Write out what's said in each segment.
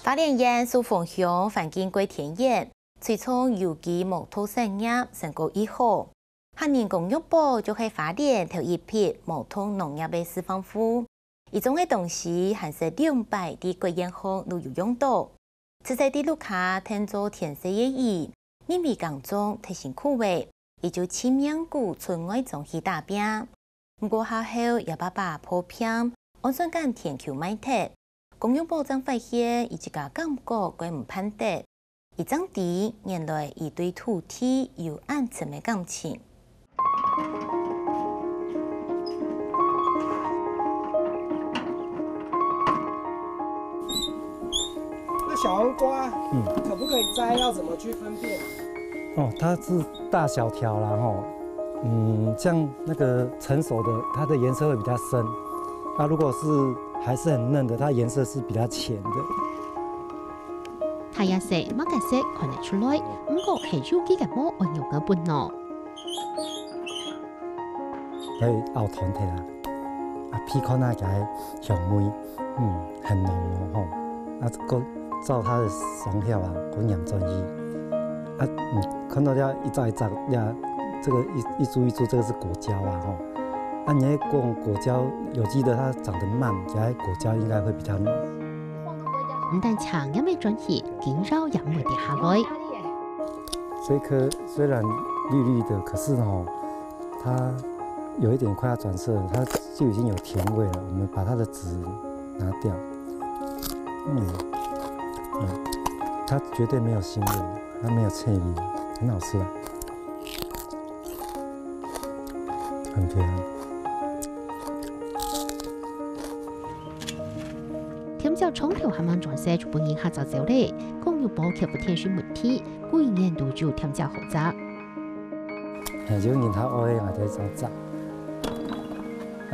花莲县苏凤乡环境归田野，推崇有机木土产业成果以后，今年工业部就喺花莲头一批木土农业的示范户，一种嘅东西还是200啲国研项都有用到。此在啲路卡听做田色嘅意，秘密讲中提醒苦味，也就千名古村外种去打拼。不过下后也把破片安全间填球买贴。工业部长发现，伊一个感觉佢唔攀得，伊长地原来伊对土地有暗沉的感情。那小黄瓜，可不可以摘？要怎么去分辨？哦，它是大小条啦，吼，像那个成熟的，它的颜色会比较深。那如果是还是很嫩的，它颜色是比较浅的。太阳色、马甲色看得出来，不过係有幾個冇運用嘅本咯。係熬團體啦，皮看那個香味，很濃哦吼。個照它的성效啊，個嚴重伊。看到了一扎一扎呀，这个一株一株，这个是果胶啊吼。你喺种果胶有机的，它长得慢，而果胶应该会比较浓。唔但長也未轉移，緊繞也唔會跌下來。这颗雖然綠綠的，可是它有一點快要轉色了，它就已經有甜味了。我們把它的籽拿掉，它絕對沒有腥味，它沒有刺味，很好吃啊，很甜。添椒蔥條係慢轉色，就本應下晝走咧。工業部克服天選問題，每年都做添椒學習。就讓它愛我哋做雜。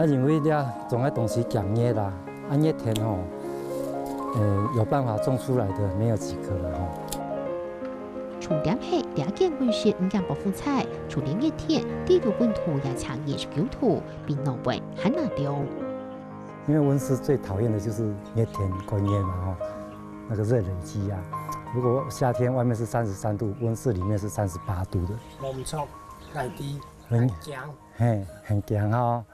因為咧種嘅東西講熱啦，熱天有辦法種出來的沒有幾個了重點係第一件本事唔講保護菜，除了熱天，地圖本土也長29土，比農本還難掉。因為溫室最討厭的就是熱天過熱嘛，那個熱累積啊。如果夏天外面是33度，溫室裡面是38度的。濃稠、太低、很強，很強哦。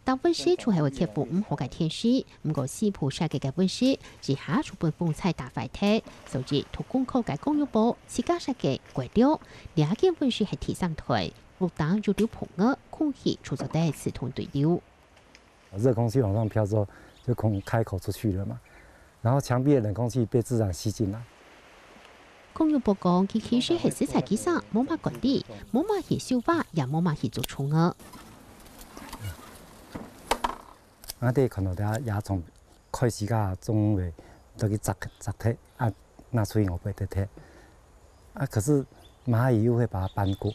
當溫室除係會克服唔好嘅天氣，唔過西浦曬嘅溫室，只下出本風菜大塊體，所以土公口嘅工業部自家曬嘅貴料，第二件溫室係提上台，綠黨就掉棚額，空氣出咗第一次同對流。熱空氣往上飄之後，就開口出去了嘛，然後牆壁的冷空氣被自然吸進來。工業部講，佢其實係食材基上冇乜管理，冇乜去消化，也冇乜去做蟲啊。我哋看到啲野蟲開始㗎種嘅，都去摘剔拿出去我背得剔。可是螞蟻又會把它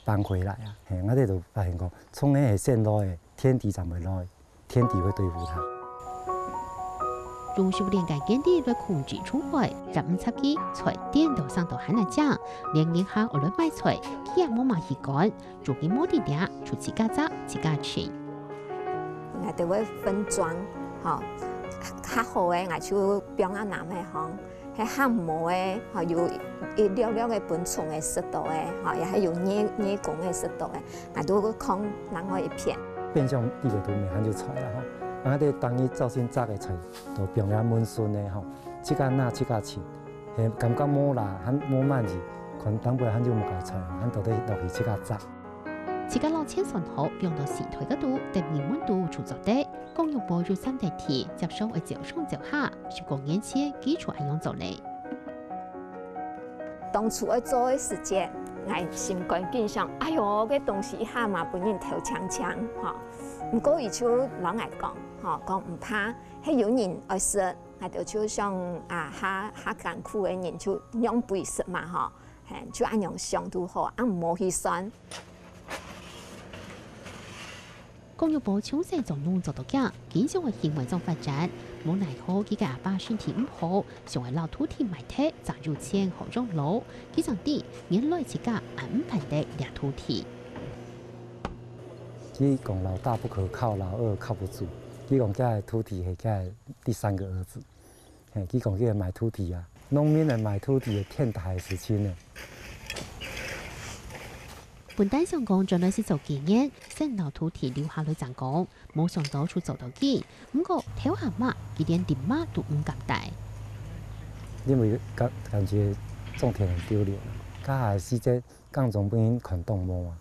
搬回來啊。我哋就發現講，蟲咧係線落嘅，天敵就唔會落。天敵會對付它。中小連間基地來控制蟲害，入唔插機，在電腦上都很難講。連銀行我來買菜，佢也冇買去趕，做佢冇啲嘢，出自家責自家錢。我哋會分裝，較好嘅我就標下南嘅行，係較唔好嘅，有一了了嘅本蟲嘅適度嘅，也係有熱工嘅適度嘅，我都看另外一片。變相地位都未肯就菜啦吼，我哋當伊照先摘嘅菜，都變了滿順嘅吼，即個那即個錢，係感覺冇啦，很冇慢字，可能當輩很就冇解菜，很到底落去即個摘。自家攞錢順好，用到時台嗰度，特別溫度出咗啲，工業部就三大題，接收會照上照下，19年前基礎係用做嚟。當初我做嘅時節。我心肝緊想，哎呦，個東西一下嘛本人頭搶搶，唔過伊就老愛講，講唔怕，係有人愛食，我就想下艱苦嘅人就用背食嘛，就按樣相都好，唔好去酸。工業部從細做農做到家，經常會行為中發展。冇奈何，佢嘅阿爸身體唔好，想係老土地埋鐵，賺咗錢好種路。佢想啲原來自家唔盤得兩土地。佢講老大不可靠，老二靠不住。佢講家嘅土地係家第3個兒子，佢講叫買土地啊，農民嚟買土地嘅天大嘅事情呢。本單想講，盡量是做幾年，先留土地留下來再講，冇想到處做到幾，不過跳下馬，佢連電馬都唔敢帶。因為感覺種田很丟臉，家下時節耕種本應看動物啊。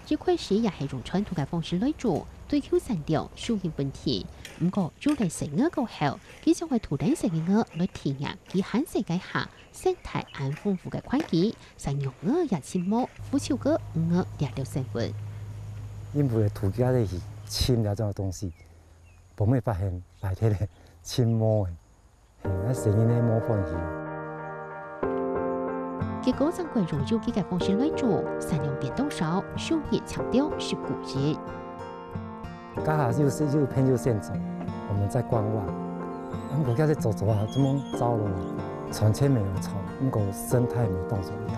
這塊石也係用傳統嘅方式來做，對口san調屬於問題。不過做嚟成個過後，佢就會土地成嘅鵝來填入佢旱世界下生態安豐富嘅環境，使用鵝也切莫富超過鵝掠到生活。因為土家咧是親了種東西，冇咩發現白天咧親摸嘅，啊成日咧摸翻去。結果正規用有機嘅方式來做，產量變多少，商業強調是古蹟。家下就偏就現種，我們在觀望。咁國家在走啊，怎麼糟了嘛？傳統沒有傳，不過生態沒動怎麼樣？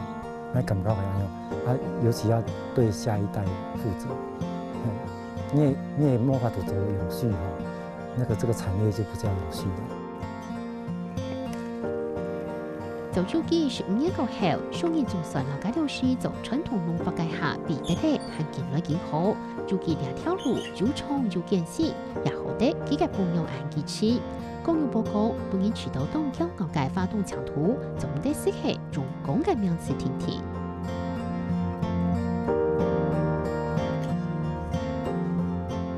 那感覺係咁樣啊，尤其要對下一代負責。你也沒法度走永續哈，這個產業就不叫永續了。做有機15年過後，商業總算了解到是做傳統農法界下比得嘅係見來幾好，有機兩條路有創有建設，也好得幾個朋友按支持。公用報告本應取到東京外界發動搶圖，總得適合用公嘅名詞聽聽。